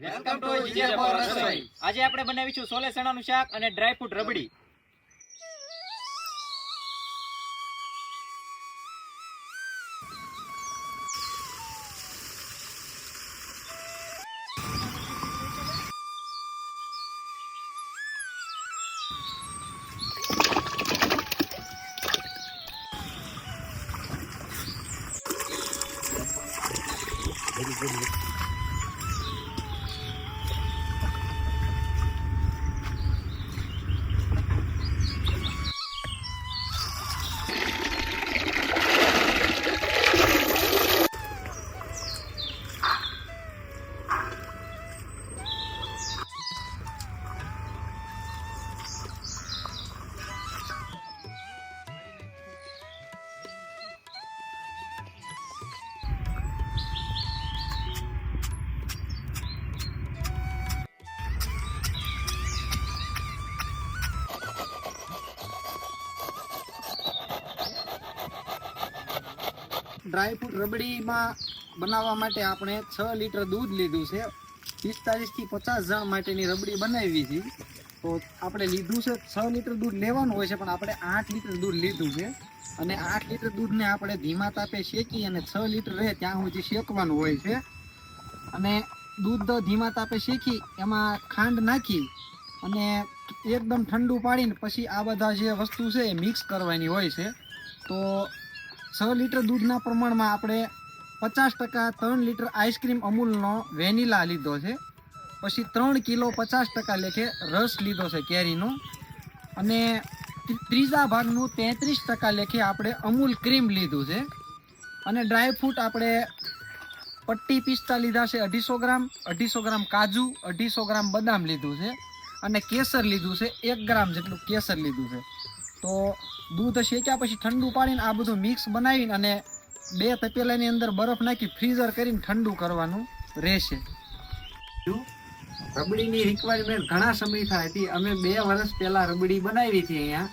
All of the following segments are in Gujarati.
વેલકમ ટુ જીજે ફોર રસોઈ. આજે આપણે બનાવીશું સોલે ચણાનું શાક અને ડ્રાય ફ્રૂટ રબડી. ડ્રાય ફ્રૂટ રબડીમાં બનાવવા માટે આપણે 6 લીટર દૂધ લીધું છે. 45 થી 50 જણ માટેની રબડી બનાવી છે. તો આપણે લીધું છે 6 લીટર દૂધ લેવાનું હોય છે, પણ આપણે 8 લીટર દૂધ લીધું છે. અને 8 લીટર દૂધને આપણે ધીમા તાપે શેકી અને 6 લીટર રહે ત્યાં સુધી શેકવાનું હોય છે. અને દૂધ ધીમા તાપે શેકી એમાં ખાંડ નાખી અને એકદમ ઠંડુ પાડીને પછી આ બધા જે વસ્તુ છે એ મિક્સ કરવાની હોય છે. તો 6 લીટર દૂધના પ્રમાણમાં આપણે 50% 3 લીટર આઈસ્ક્રીમ અમૂલનો વેનીલા લીધો છે. પછી 3 કિલો 50% લેખે રસ લીધો છે કેરીનો. અને ત્રીજા ભાગનું 33% લેખે આપણે અમૂલ ક્રીમ લીધું છે. અને ડ્રાય ફ્રૂટ આપણે પટ્ટી પિસ્તા લીધા છે 250 ગ્રામ, 250 ગ્રામ કાજુ, 250 ગ્રામ બદામ લીધું છે. અને કેસર લીધું છે 1 ગ્રામ જેટલું કેસર લીધું છે. તો દૂધ શેક્યા પછી ઠંડુ પાડીને આ બધું મિક્સ બનાવીને અને 2 તપેલાની અંદર બરફ નાખી ફ્રીઝર કરીને ઠંડુ કરવાનું રહેશે. રબડીની રિક્વાયરમેન્ટ ઘણા સમયથી હતી. અમે 2 વર્ષ પહેલા રબડી બનાવી હતી અહીંયા,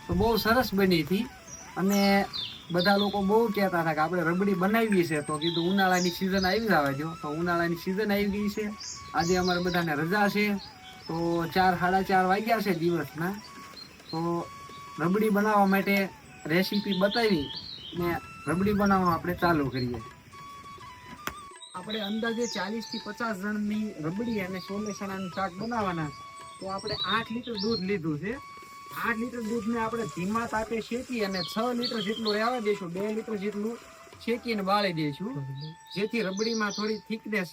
તો બહુ સરસ બની હતી. અને બધા લોકો બહુ કહેતા હતા કે આપણે રબડી બનાવી છે. તો કીધું ઉનાળાની સિઝન આવી જવા દો. તો ઉનાળાની સિઝન આવી ગઈ છે. આજે અમારે બધાને રજા છે. તો 4 સાડા 4 વાગ્યા છે દિવસના. તો રબડી બનાવવા માટે રેસીપી બતાવી ને રબડી બનાવવાનું આપણે ચાલુ કરીએ. આપણે અંદાજે 40 થી 50 જણની રબડી અને સોલે ચણાનું શાક બનાવવાના. તો આપણે 8 લીટર દૂધ લીધું છે. 8 લીટર દૂધને આપણે ધીમા તાપે શેકી અને 6 લીટર જેટલું રહેવા દઈશું. 2 લીટર જેટલું શેકીને બાળી દઈશું, જેથી રબડીમાં થોડી થિકનેસ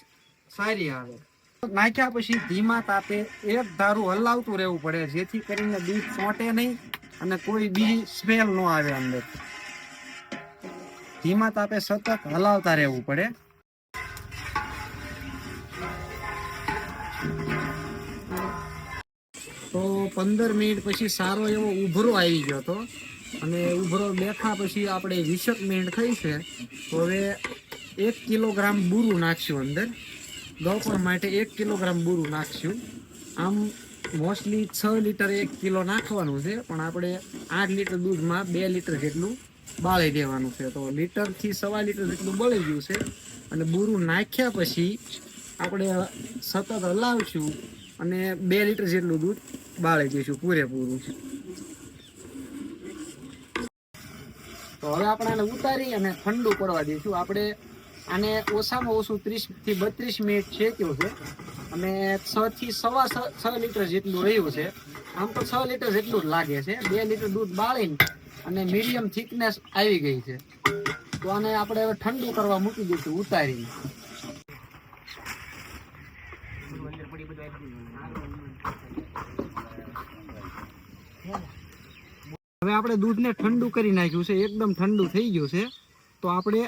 સારી આવે. નાખ્યા પછી ધીમા તાપે એક ધારું હલાવતું રહેવું પડે, જેથી કરીને દૂધ ચોંટે નહીં અને કોઈ બીજી સ્મેલ ન આવે અંદર. ધીમા તાપે સતત હલાવતા રહેવું પડે. તો 15 મિનિટ પછી સારો એવો ઉભરો આવી ગયો હતો. અને ઉભરો બેઠા પછી આપણે 20 મિનિટ થઈ છે. તો હવે 1 કિલોગ્રામ બુરું નાખશું અંદર. ગળપણ માટે 1 કિલોગ્રામ બુરું નાખશું. આમ મોસ્ટલી 6 લીટર 1 કિલો નાખવાનું છે, પણ આપણે 8 લીટર દૂધમાં 2 લીટર જેટલું બાળી દેવાનું છે. તો લીટરથી 1.25 લીટર જેટલું બળી ગયું છે. અને બુરું નાખ્યા પછી આપણે સતત હલાવશું અને 2 લીટર જેટલું દૂધ બાળી દઈશું પૂરેપૂરું. તો હવે આપણે આને ઉતારી અને ઠંડુ પડવા દઈશું. આપણે આને ઓછામાં ઓછું 30 થી 32 મિનિટ શેક્યું છે. અને 6 થી 6.25 લીટર જેટલું રહ્યું છે. આમ તો 6 લીટર જેટલું જ લાગે છે. 2 લીટર દૂધ બાળીને અને મીડિયમ થિકનેસ આવી ગઈ છે. તો આને આપણે હવે ઠંડુ કરવા મૂકી દઈશું ઉતારીને. હવે આપણે દૂધને ઠંડુ કરી નાખ્યું છે, એકદમ ઠંડુ થઈ ગયું છે. તો આપણે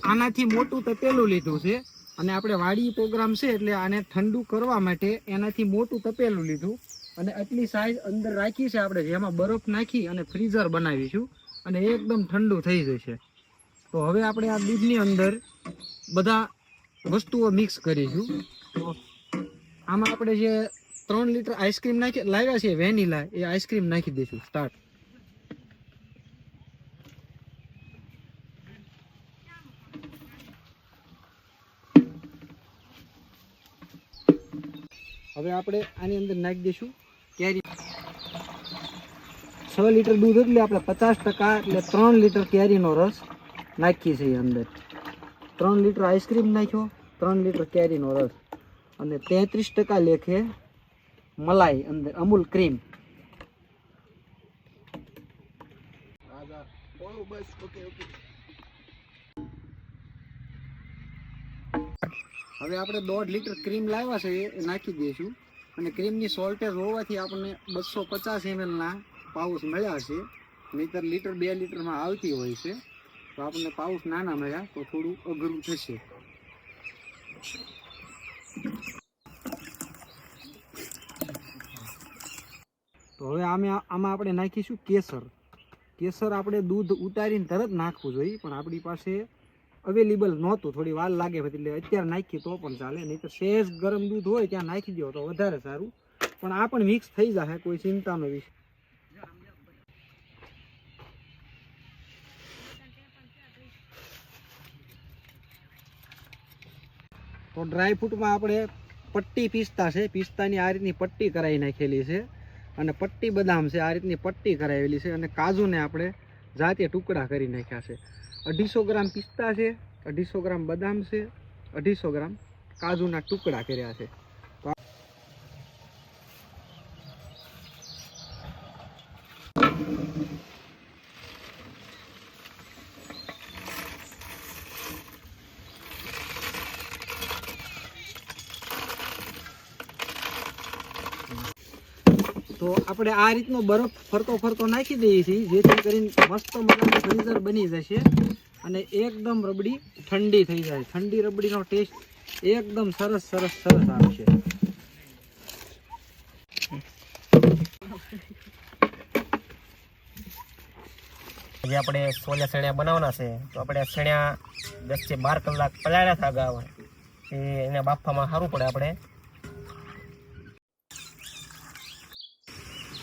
આનાથી મોટું તપેલું લીધું છે. અને આપણે વાડી પ્રોગ્રામ છે એટલે આને ઠંડુ કરવા માટે એનાથી મોટું તપેલું લીધું. અને આટલી સાઈઝ અંદર રાખી છે આપણે, જેમાં બરફ નાખી અને ફ્રીઝર બનાવીશું અને એકદમ ઠંડુ થઈ જશે. તો હવે આપણે આ દૂધની અંદર બધા વસ્તુઓ મિક્સ કરીશું. તો આમાં આપણે જે 3 લીટર આઈસ્ક્રીમ લાવ્યા છે વેનીલા, એ આઈસ્ક્રીમ નાખી દઈશું. સ્ટાર્ટ. હવે આપણે આની અંદર નાખી દઈશું કેરી. 6 લીટર દૂધ એટલે આપણે 50% એટલે 3 લીટર કેરીનો રસ નાખીએ છીએ અંદર. 3 લીટર આઈસ્ક્રીમ નાખ્યો, 3 લીટર કેરીનો રસ અને 33% લેખે મલાઈ અંદર, અમૂલ ક્રીમ. હવે આપણે 1.5 લીટર ક્રીમ લાવ્યા છે એ નાખી દઈશું. અને ક્રીમની સોલ્ટેજ હોવાથી આપણને 250 ml ના પાઉચ મળ્યા છે, નહીંતર લીટર 2 લીટરમાં આવતી હોય છે. તો આપણને પાઉચ નાના મળ્યા તો થોડું અઘરું થશે. તો હવે આમાં આપણે નાખીશું કેસર. કેસર આપણે દૂધ ઉતારીને તરત નાખવું જોઈએ, પણ આપણી પાસે અવેલેબલ નહોતું, થોડી વાર લાગે એટલે અત્યારે નાખીએ તો પણ ચાલે, નહીં તો સહેજ ગરમ દૂધ હોય ત્યાં નાખી દો તો વધારે સારું. પણ આ પણ મિક્સ થઈ જશે, કોઈ ચિંતાનો વિષય. તો ડ્રાયફ્રૂટમાં આપણે પટ્ટી પિસ્તા છે, પિસ્તાની આ રીતની પટ્ટી કરાવી નાખેલી છે, અને પટ્ટી બદામ છે, આ રીતની પટ્ટી કરાવેલી છે, અને કાજુને આપણે જાતે ટુકડા કરી નાખ્યા છે. 250 ગ્રામ પિસ્તા છે, 250 ગ્રામ બદામ છે, 250 ગ્રામ કાજુના ટુકડા કર્યા છે. તો આપણે આ રીતનો બરફ ફરતો ફરતો નાખી દઈએ છીએ, જેથી કરીને મસ્ત મજાનું ફ્રીઝર બની જશે અને એકદમ રબડી ઠંડી થઈ જાય. ઠંડી રબડીનો ટેસ્ટ એકદમ સરસ સરસ સરસ આવશે. જે આપણે સોલે સણિયા બનાવવાના છે, તો આપણે સણિયા 10 થી 12 કલાક પલાળ્યા હતા અગાઉ, એને બાફવામાં સારું પડે.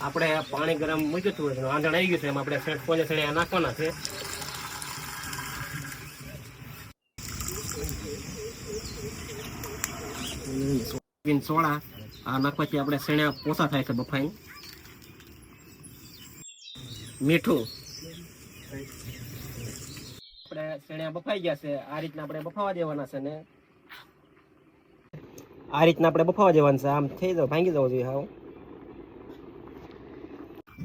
આપણે પાણી ગરમ મૂક્યું હતું, આંધણ આવી ગયું છે, એમાં આપણે સોલે સણિયા નાખવાના છે. સોડા આ નાખવાથી આપણે સણિયા પોસા થાય છે બફાઈ. મીઠું આપણે સણિયા બફાઈ ગયા છે, આ રીતના આપણે બફાવા દેવાના છે, ને આ રીતના આપણે બફાવા દેવાના છે. આમ થઈ જાવ, ભાંગી જવું જોઈએ હાવ.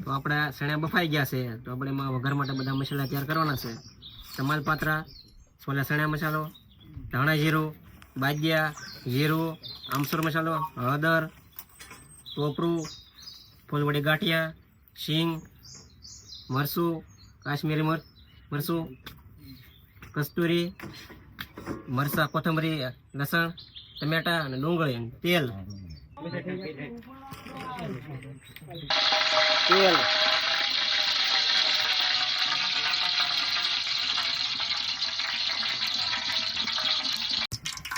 તો આપણે સણિયા બફાઈ ગયા છે, તો આપણે એમાં વઘાર માટે બધા મસાલા તૈયાર કરવાના છે. તમાલપાત્રા, સોલા સણિયા મસાલો, ધાણા જીરું, બાજિયા, જીરું, આમસૂર મસાલો, હળદર, ટોપરું, ફૂલવડી ગાંઠિયા, શીંગ, મરચું, કાશ્મીરી મરચું, કસ્તુરી, મરચાં, કોથમરી, લસણ, ટમેટા અને ડુંગળી, તેલ.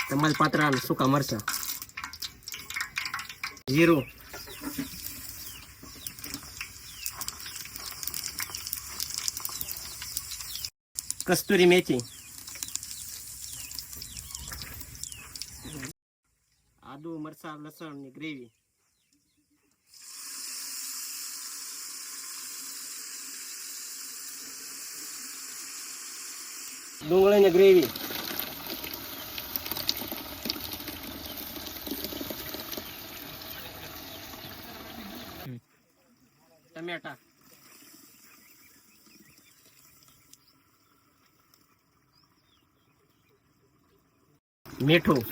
તમાલપાત્રા અને સૂકા મરચાં, જીરું, કસ્તુરી મેથી, આદુ, મરચાં, લસણ ની ગ્રેવી, ડુંગળી ની ગ્રેવી, ટમેટા, મીઠું,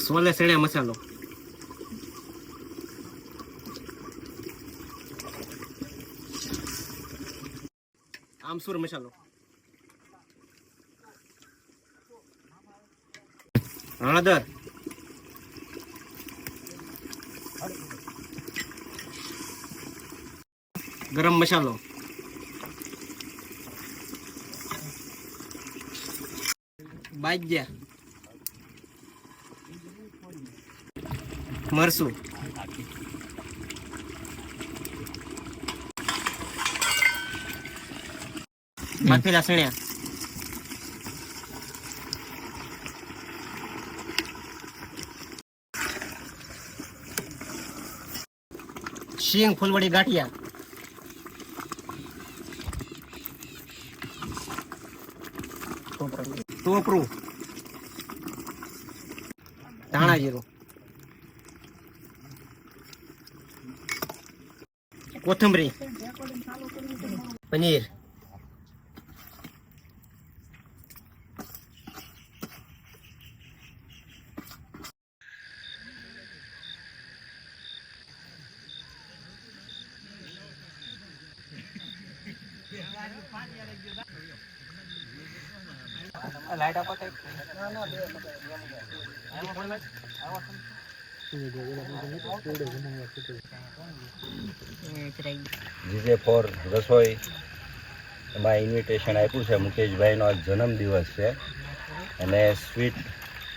સોલે સણિયા મસાલો, આમસૂર મસાલો, હળદર, ગરમ મસાલો, બાજિયા, મરચું, બાફેલા સણિયા, શીંગ ફૂલવડી ગાંઠિયા, ટોપરું, ધાણા જીરું, કોથમરી, પનીર, લાઈટ આપો તો જીજે ફોર રસોઈ એમાં ઇન્વિટેશન આપ્યું છે. મુકેશભાઈનો આજ જન્મદિવસ છે અને સ્વીટ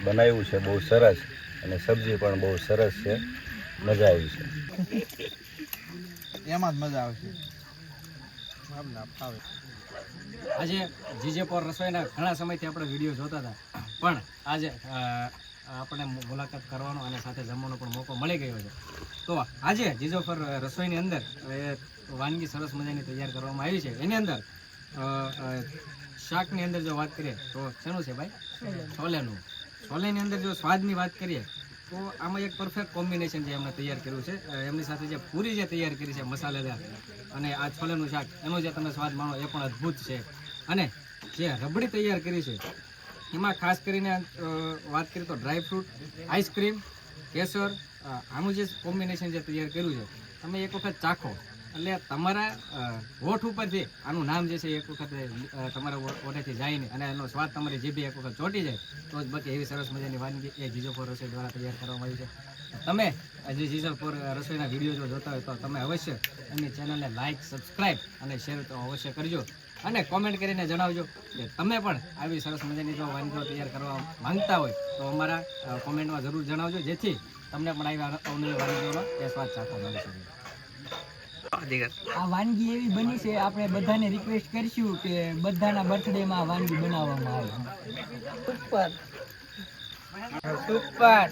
બનાવ્યું છે બહુ સરસ, અને સબ્જી પણ બહુ સરસ છે. મજા આવી છે. એમાં જ મજા આવશે. આજે જીજે પોર રસોઈના ઘણા સમયથી આપણે વિડીયો જોતા હતા, પણ આજે આપણે મુલાકાત કરવાનો અને સાથે જમવાનો પણ મોકો મળી ગયો છે. તો આજે જીજો પર રસોઈની અંદર વાનગી સરસ મજાની તૈયાર કરવામાં આવી છે. એની અંદર શાકની અંદર જો વાત કરીએ તો શેનું છે ભાઈ? છોલેનું. છોલેની અંદર જો સ્વાદની વાત કરીએ તો આમાં એક પરફેક્ટ કોમ્બિનેશન જે એમણે તૈયાર કર્યું છે. એમની સાથે જે પૂરી જે તૈયાર કરી છે મસાલેદાર, અને આ છોલેનું શાક, એનો જે તમે સ્વાદ માણો એ પણ અદ્ભુત છે. અને જે રબડી તૈયાર કરી છે એમાં ખાસ કરીને વાત કરીએ તો ડ્રાયફ્રૂટ, આઈસ્ક્રીમ, કેસર, આનું જે કોમ્બિનેશન જે તૈયાર કર્યું છે, તમે એક વખત ચાખો એટલે તમારા હોઠ ઉપરથી આનું નામ જે છે એક વખત તમારા ઓઠેથી જાય ને, અને એનો સ્વાદ તમારી જીભે એક વખત ચોંટી જાય તો જ બાકી એવી સરસ મજાની વાનગી એ જીજો ફોર રસોઈ દ્વારા તૈયાર કરવામાં આવી છે. તમે જે જીજો ફોર રસોઈના વિડીયો જો જોતા હોય તો તમે અવશ્ય એમની ચેનલને લાઇક, સબસ્ક્રાઈબ અને શેર તો અવશ્ય કરજો, અને કોમેન્ટ કરીને જણાવજો કે તમે પણ આવી સરસ મજાની જો વાનગીઓ તૈયાર કરવા માંગતા હોય તો અમારા કોમેન્ટમાં જરૂર જણાવજો, જેથી તમને પણ આવી અવનવી વાનગીઓનો એ સ્વાદ ચાખવા મળી શકે. આ વાનગી એવી બની છે, આપણે બધાને રિક્વેસ્ટ કરીશું કે બધાના બર્થડેમાં આ વાનગી બનાવવામાં આવે. Super super.